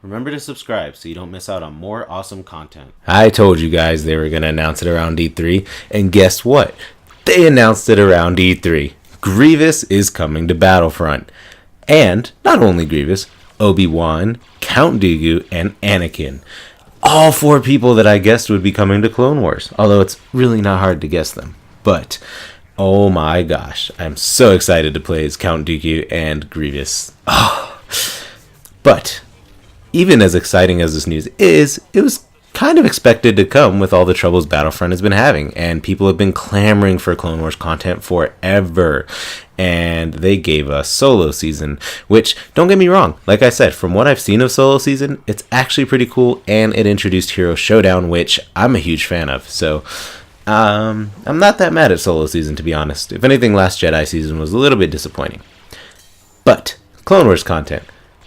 Remember to subscribe so you don't miss out on more awesome content. I told you guys they were going to announce it around E3, and guess what? They announced it around E3. Grievous is coming to Battlefront. And not only Grievous, Obi-Wan, Count Dooku, and Anakin. All four people that I guessed would be coming to Clone Wars, although it's really not hard to guess them. But, oh my gosh, I'm so excited to play as Count Dooku and Grievous. Oh. But, even as exciting as this news is, it was kind of expected to come with all the troubles Battlefront has been having, and people have been clamoring for Clone Wars content forever. And they gave us Solo Season, which, don't get me wrong, like I said, from what I've seen of Solo Season, it's actually pretty cool, and it introduced Hero Showdown, which I'm a huge fan of. So, I'm not that mad at Solo Season, to be honest. If anything, Last Jedi Season was a little bit disappointing. But, Clone Wars content.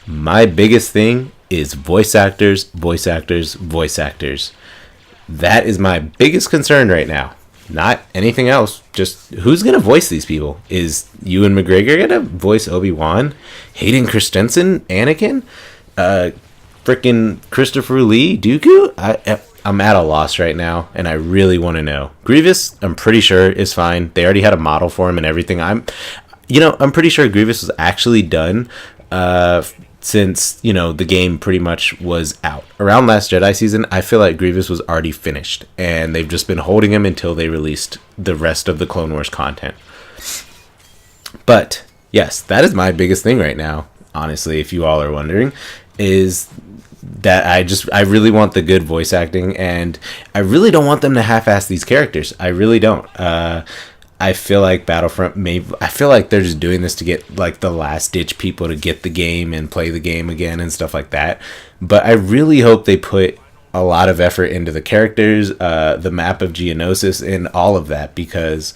My biggest thing is voice actors, voice actors, voice actors. That is my biggest concern right now. Not anything else. Just who's going to voice these people? Is Ewan McGregor going to voice Obi-Wan? Hayden Christensen, Anakin? Frickin' Christopher Lee, Dooku? I'm at a loss right now, and I really want to know. Grievous, I'm pretty sure, is fine. They already had a model for him and everything. I'm pretty sure Grievous was actually done since, the game pretty much was out. Around Last Jedi Season, I feel like Grievous was already finished, and they've just been holding him until they released the rest of the Clone Wars content. But, yes, that is my biggest thing right now, honestly, if you all are wondering, is that I really want the good voice acting, and I really don't want them to half-ass these characters. I really don't. I feel like Battlefront I feel like they're just doing this to get like the last ditch people to get the game and play the game again and stuff like that. But I really hope they put a lot of effort into the characters, the map of Geonosis, and all of that, because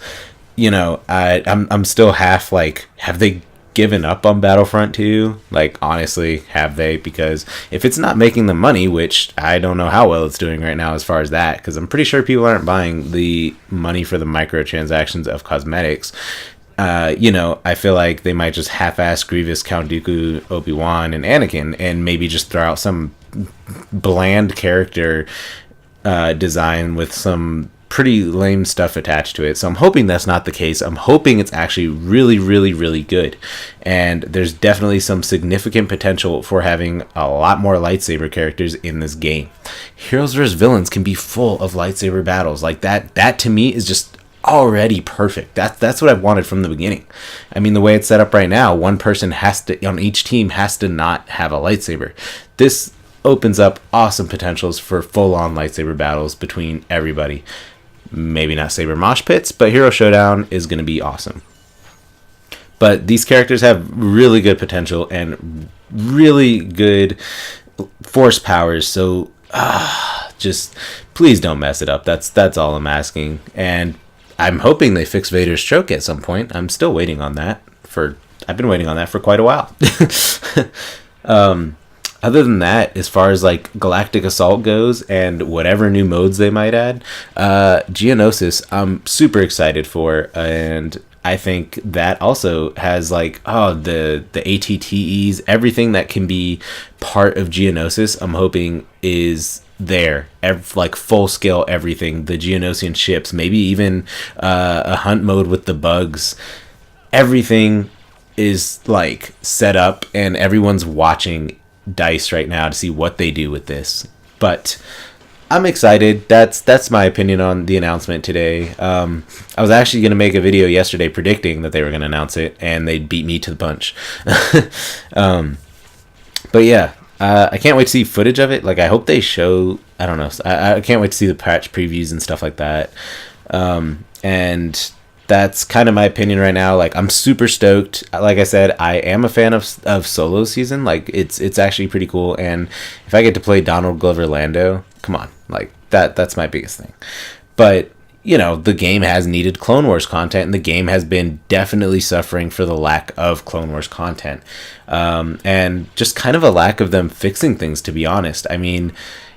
I'm still half like, have they given up on Battlefront II? Like, honestly, have they? Because if it's not making them money, which I don't know how well it's doing right now as far as that, because I'm pretty sure people aren't buying the money for the microtransactions of cosmetics. I feel like they might just half-ass Grievous, Count Dooku, Obi-Wan, and Anakin, and maybe just throw out some bland character design with some pretty lame stuff attached to it. So I'm hoping that's not the case. I'm hoping it's actually really, really, really good. And there's definitely some significant potential for having a lot more lightsaber characters in this game. Heroes vs. Villains can be full of lightsaber battles. Like that to me is just already perfect. That's what I've wanted from the beginning. I mean, the way it's set up right now, one person on each team has to not have a lightsaber. This opens up awesome potentials for full-on lightsaber battles between everybody. Maybe not saber mosh pits, but Hero Showdown is going to be awesome. But these characters have really good potential and really good force powers, so just please don't mess it up. That's all I'm asking. And I'm hoping they fix Vader's choke at some point. I'm still waiting on that. I've been waiting on that for quite a while. Other than that, as far as like Galactic Assault goes and whatever new modes they might add, Geonosis I'm super excited for, and I think that also has like the ATTEs, everything that can be part of Geonosis. I'm hoping is there, like full scale everything, the Geonosian ships, maybe even a hunt mode with the bugs. Everything is like set up, and everyone's watching DICE right now to see what they do with this. But I'm excited. That's my opinion on the announcement today. I was actually going to make a video yesterday predicting that they were going to announce it, and they beat me to the punch. But yeah, I can't wait to see footage of it. Like, I hope they show, I don't know, I can't wait to see the patch previews and stuff like that. And that's kind of my opinion right now. Like, I'm super stoked. Like I said, I am a fan of Solo Season. Like, it's actually pretty cool. And if I get to play Donald Glover Lando, come on, like that's my biggest thing. But the game has needed Clone Wars content, and the game has been definitely suffering for the lack of Clone Wars content, and just kind of a lack of them fixing things, to be honest. I mean,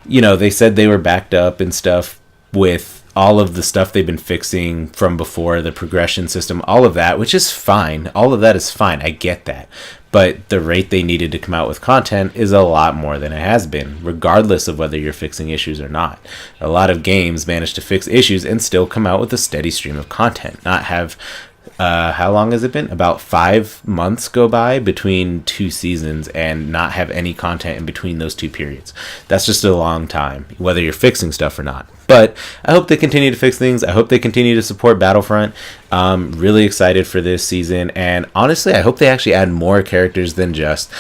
they said they were backed up and stuff with all of the stuff they've been fixing from before, the progression system, all of that, which is fine. All of that is fine. I get that. but the rate they needed to come out with content is a lot more than it has been, regardless of whether you're fixing issues or not. A lot of games manage to fix issues and still come out with a steady stream of content, not have how long has it been? About 5 months go by between 2 seasons and not have any content in between those 2 periods. That's just a long time, whether you're fixing stuff or not. But I hope they continue to fix things. I hope they continue to support Battlefront. Really excited for this season. And honestly, I hope they actually add more characters than just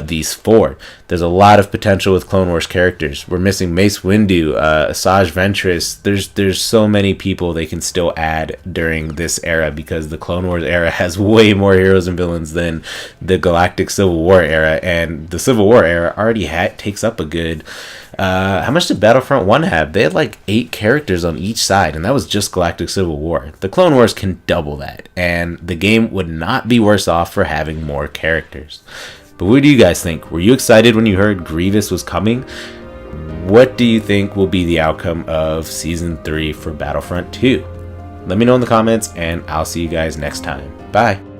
these 4. There's a lot of potential with Clone Wars characters. We're missing Mace Windu, Asajj Ventress. There's so many people they can still add during this era, because the Clone Wars era has way more heroes and villains than the Galactic Civil War era. And the Civil War era already takes up a good... how much did Battlefront 1 have? They had like 8 characters on each side, and that was just Galactic Civil War. The Clone Wars can double that, and the game would not be worse off for having more characters. But what do you guys think? Were you excited when you heard Grievous was coming? What do you think will be the outcome of Season 3 for Battlefront 2? Let me know in the comments, and I'll see you guys next time. Bye!